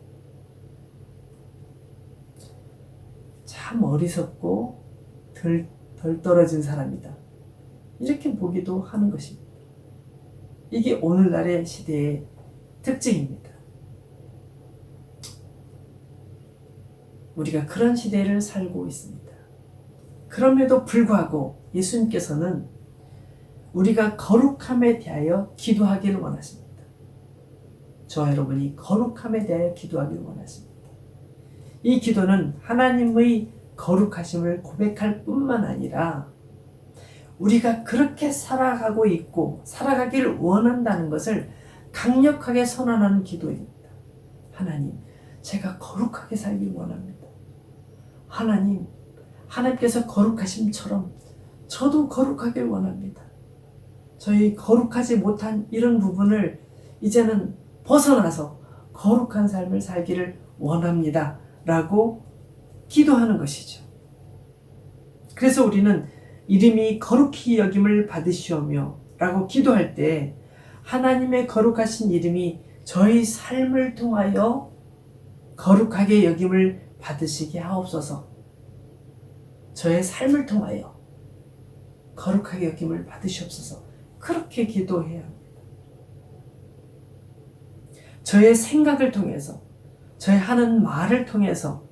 참 어리석고 덜 떨어진 사람이다, 이렇게 보기도 하는 것입니다. 이게 오늘날의 시대의 특징입니다. 우리가 그런 시대를 살고 있습니다. 그럼에도 불구하고 예수님께서는 우리가 거룩함에 대하여 기도하기를 원하십니다. 저와 여러분이 거룩함에 대하여 기도하기를 원하십니다. 이 기도는 하나님의 거룩하심을 고백할 뿐만 아니라 우리가 그렇게 살아가고 있고 살아가기를 원한다는 것을 강력하게 선언하는 기도입니다. 하나님, 제가 거룩하게 살길 원합니다. 하나님, 하나님께서 거룩하심처럼 저도 거룩하길 원합니다. 저희 거룩하지 못한 이런 부분을 이제는 벗어나서 거룩한 삶을 살기를 원합니다. 라고 기도하는 것이죠. 그래서 우리는 이름이 거룩히 여김을 받으시오며 라고 기도할 때 하나님의 거룩하신 이름이 저희 삶을 통하여 거룩하게 여김을 받으시게 하옵소서. 저의 삶을 통하여 거룩하게 여김을 받으시옵소서. 그렇게 기도해야 합니다. 저의 생각을 통해서, 저의 하는 말을 통해서,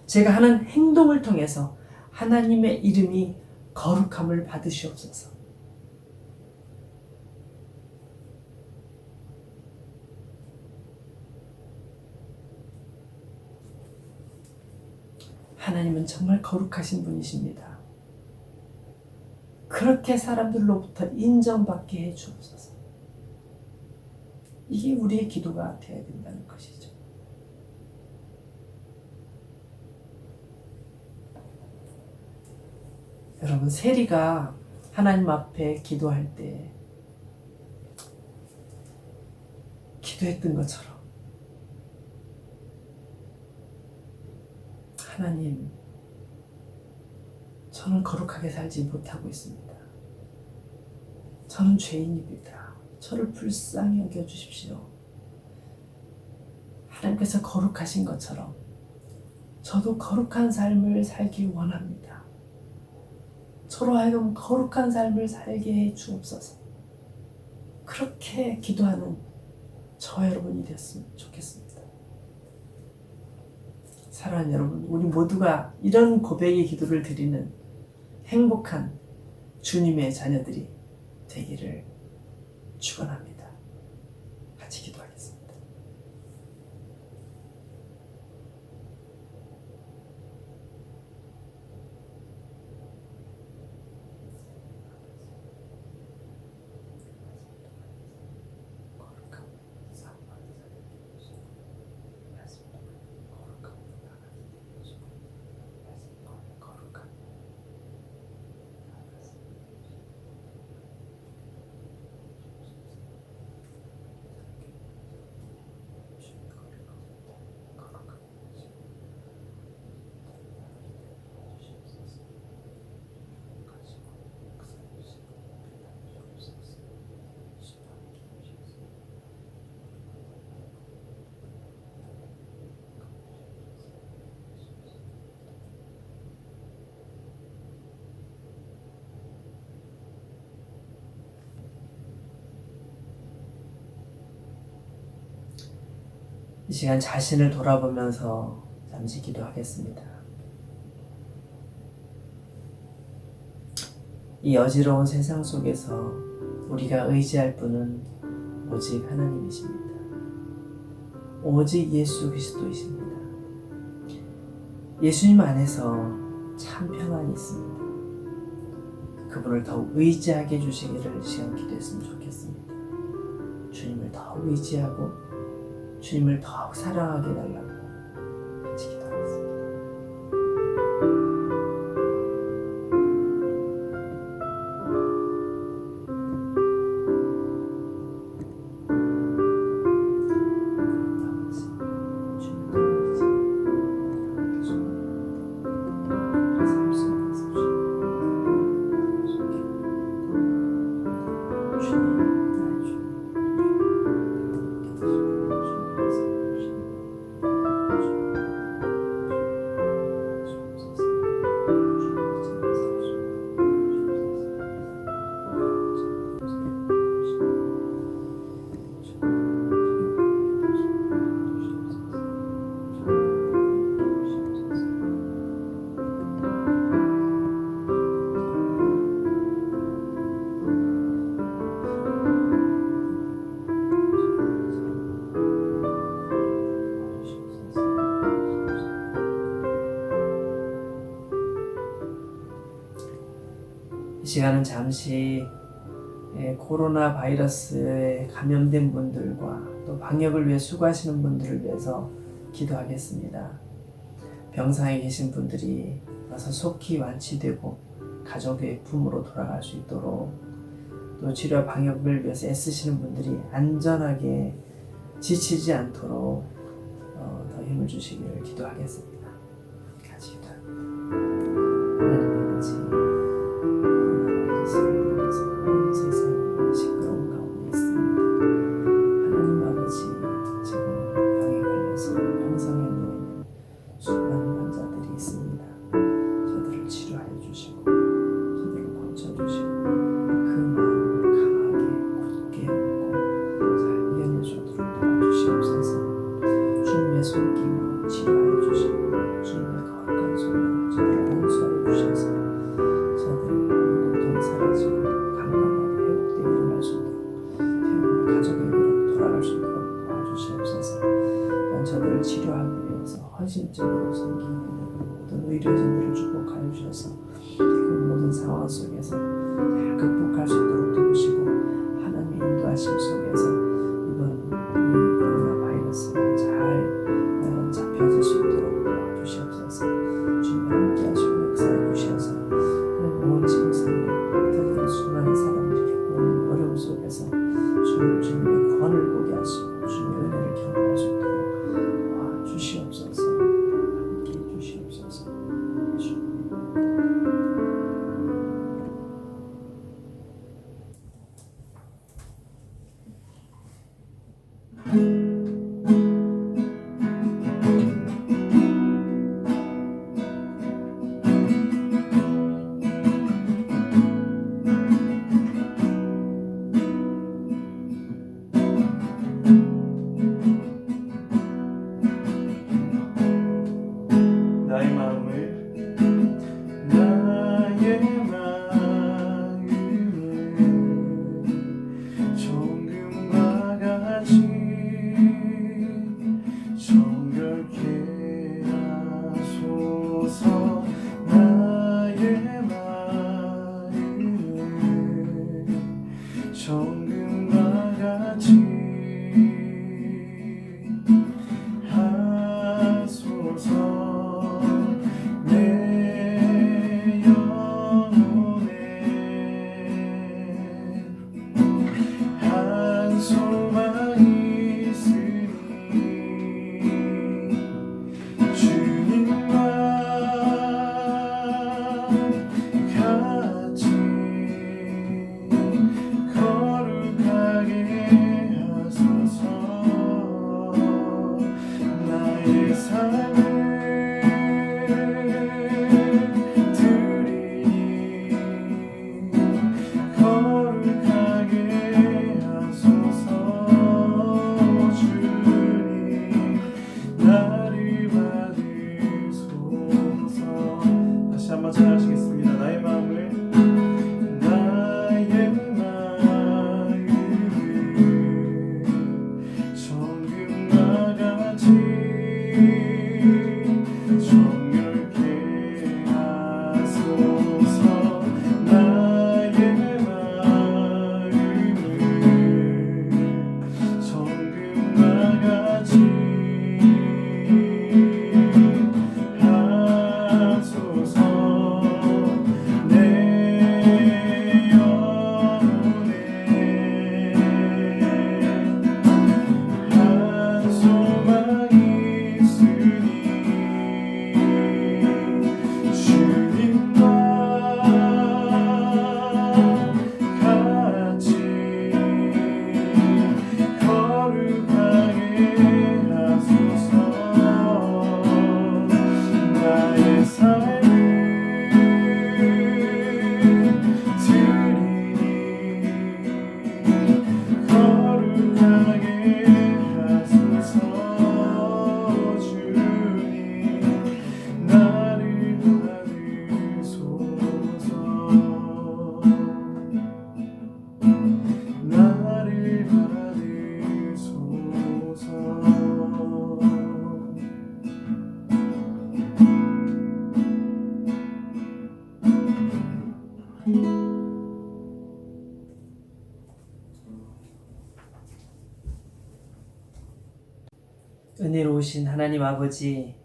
제가 하는 행동을 통해서 하나님의 이름이 거룩함을 받으시옵소서. 하나님은 정말 거룩하신 분이십니다. 그렇게 사람들로부터 인정받게 해 주옵소서. 이게 우리의 기도가 되어야 된다는 것이죠. 여러분, 세리가 하나님 앞에 기도할 때 기도했던 것처럼 하나님, 저는 거룩하게 살지 못하고 있습니다. 저는 죄인입니다. 저를 불쌍히 여겨주십시오. 하나님께서 거룩하신 것처럼 저도 거룩한 삶을 살길 원합니다. 저로 하여금 거룩한 삶을 살게 해 주옵소서. 그렇게 기도하는 저와 여러분이 되었으면 좋겠습니다. 사랑하는 여러분, 우리 모두가 이런 고백의 기도를 드리는 행복한 주님의 자녀들이 되기를 축원합니다. 같이 기도하겠습니다. 이 시간 자신을 돌아보면서 잠시 기도하겠습니다. 이 어지러운 세상 속에서 우리가 의지할 분은 오직 하나님이십니다. 오직 예수 그리스도이십니다. 예수님 안에서 참 평안이 있습니다. 그분을 더욱 의지하게 해주시기를 시간 기도했으면 좋겠습니다. 주님을 더욱 의지하고 주님을 더욱 사랑하게 해달라고 같이 기도하겠습니다. 시간은 잠시 코로나 바이러스에 감염된 분들과 또 방역을 위해 수고하시는 분들을 위해서 기도하겠습니다. 병상에 계신 분들이 와서 속히 완치되고 가족의 품으로 돌아갈 수 있도록, 또 치료 방역을 위해서 애쓰시는 분들이 안전하게 지치지 않도록 더 힘을 주시기를 기도하겠습니다. 같이 기도합니다. 하나님 아버지, 코로나 바이러스로 인해서 온 세상이 시끄러운 가운데 있습니다. 하나님 아버지, 지금 병에 걸려서 병상에 누워있는 수많은 환자들이 있습니다. 저들을 치료하여 주시고 저들을 고쳐주시고 그 마음을 강하게 굳게 먹고 잘 이겨내주도록 도와주시옵소서. 주님의 손길로 치료하여 주시고 주님의 거룩한 손으로 저들을 온수하여 주셔서 저들의 고통 사라지고 강건하게 회복되어 일어날 수 있도록 태어날 가족에게로 돌아갈 수 있도록 도와주시옵소서. 난 저들을 치료하기 위해서 헌신적으로 섬기고 있는 모든 의료진들을 축복하여 주셔서 그 모든 상황 속에서 잘 극복할 수 있도록 도우시고 하나님의 인도하심 속에서 이번 이 코로나 바이러스가 잘 잡혀질 수 있도록 도와주시옵소서. 주님 함께 하시고 역사해 주셔서 온 지구상에 흩어진 수많은 사람들이 겪고 있는 어려움 속에서 주님의 구원을 보게 하시고 주님의 은혜를 경험할 수 있도록 도와주시옵소서. 함께 해주시옵소서. 주님. 은혜로우신 하나님 아버지,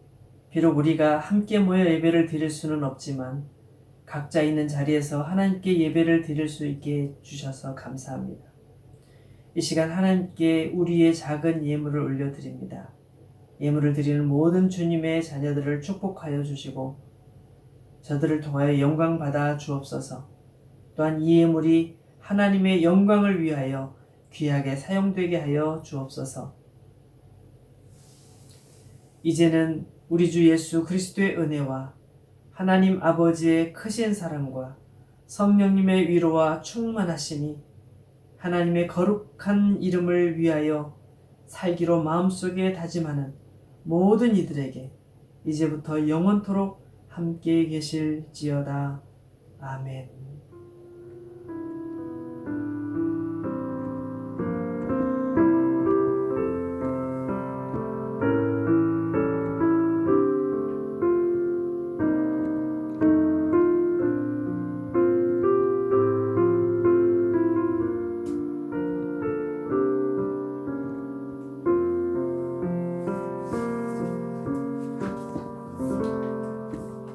비록 우리가 함께 모여 예배를 드릴 수는 없지만 각자 있는 자리에서 하나님께 예배를 드릴 수 있게 주셔서 감사합니다. 이 시간 하나님께 우리의 작은 예물을 올려드립니다. 예물을 드리는 모든 주님의 자녀들을 축복하여 주시고 저들을 통하여 영광 받아 주옵소서. 또한 이 예물이 하나님의 영광을 위하여 귀하게 사용되게 하여 주옵소서. 이제는 우리 주 예수 그리스도의 은혜와 하나님 아버지의 크신 사랑과 성령님의 위로와 충만하심이 하나님의 거룩한 이름을 위하여 살기로 마음속에 다짐하는 모든 이들에게 이제부터 영원토록 함께 계실지어다. 아멘.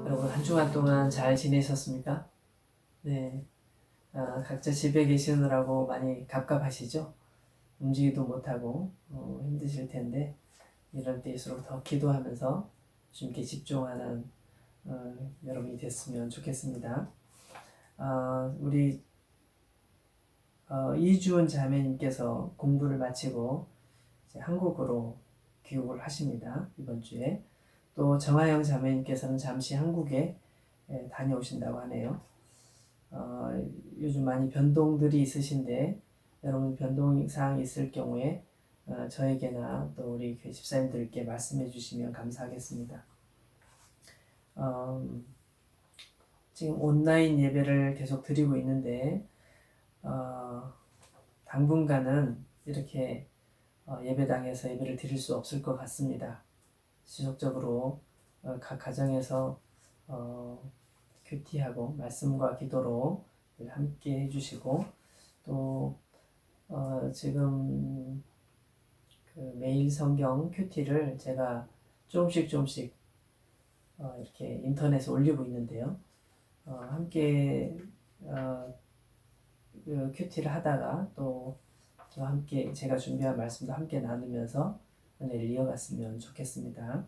여러분 한 주간 동안 잘 지내셨습니까? 네, 각자 집에 계시느라고 많이 갑갑하시죠? 움직이도 못하고 힘드실 텐데 이럴 때일수록 더 기도하면서 주님께 집중하는 여러분이 됐으면 좋겠습니다. 우리 이주은 자매님께서 공부를 마치고 이제 한국으로 귀국을 하십니다. 이번 주에. 또 정하영 자매님께서는 잠시 한국에 다녀오신다고 하네요. 요즘 많이 변동들이 있으신데 여러분 변동사항이 있을 경우에 저에게나 또 우리 교회 집사님들께 말씀해 주시면 감사하겠습니다. 지금 온라인 예배를 계속 드리고 있는데 당분간은 이렇게 예배당에서 예배를 드릴 수 없을 것 같습니다. 지속적으로 각 가정에서 큐티하고 말씀과 기도로 함께 해주시고 또 지금 그 매일 성경 큐티를 제가 조금씩 이렇게 인터넷에 올리고 있는데요. 함께 그 큐티를 하다가 또 함께 제가 준비한 말씀도 함께 나누면서 은혜를 이어갔으면 좋겠습니다.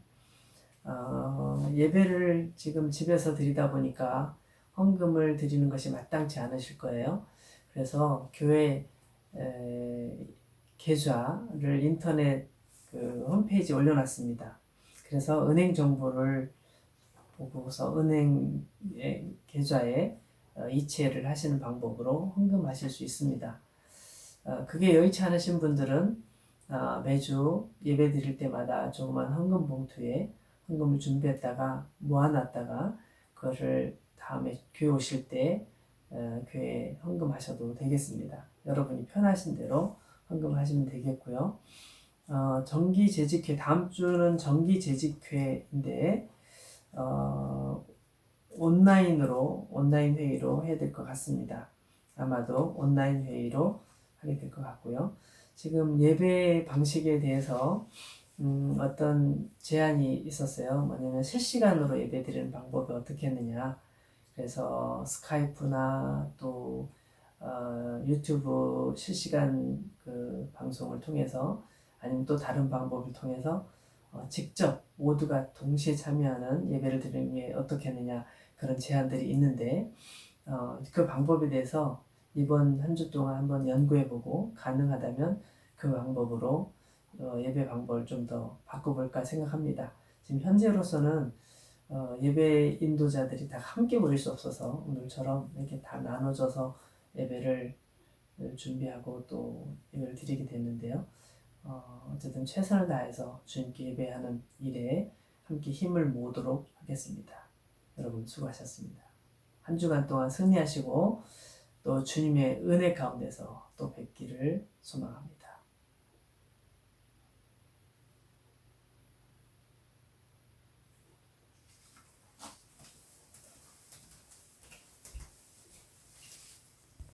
예배를 지금 집에서 드리다 보니까 헌금을 드리는 것이 마땅치 않으실 거예요. 그래서 교회 계좌를 인터넷 그 홈페이지에 올려놨습니다. 그래서 은행 정보를 보고서 은행 계좌에 이체를 하시는 방법으로 헌금하실 수 있습니다. 그게 여의치 않으신 분들은 매주 예배 드릴 때마다 조그만 헌금 봉투에 헌금을 준비했다가 모아놨다가 그것을 다음에 교회 오실 때 교회에 헌금하셔도 되겠습니다. 여러분이 편하신 대로 헌금하시면 되겠고요. 정기재직회 다음 주는 정기재직회인데 온라인 회의로 해야 될 것 같습니다. 아마도 온라인 회의로 하게 될 것 같고요. 지금 예배 방식에 대해서 어떤 제안이 있었어요. 뭐냐면 실시간으로 예배 드리는 방법이 어떻게 했느냐. 그래서 스카이프나 또 유튜브 실시간 그 방송을 통해서 아니면 또 다른 방법을 통해서 직접 모두가 동시에 참여하는 예배를 드리는 게 어떻게 하느냐 그런 제안들이 있는데 그 방법에 대해서 이번 한 주 동안 한번 연구해보고 가능하다면 그 방법으로 예배 방법을 좀 더 바꿔볼까 생각합니다. 지금 현재로서는 예배 인도자들이 다 함께 모일 수 없어서 오늘처럼 이렇게 다 나눠져서 예배를 준비하고 또 예배를 드리게 됐는데요. 어쨌든 최선을 다해서 주님께 예배하는 일에 함께 힘을 모으도록 하겠습니다. 여러분 수고하셨습니다. 한 주간 동안 승리하시고 또 주님의 은혜 가운데서 또 뵙기를 소망합니다.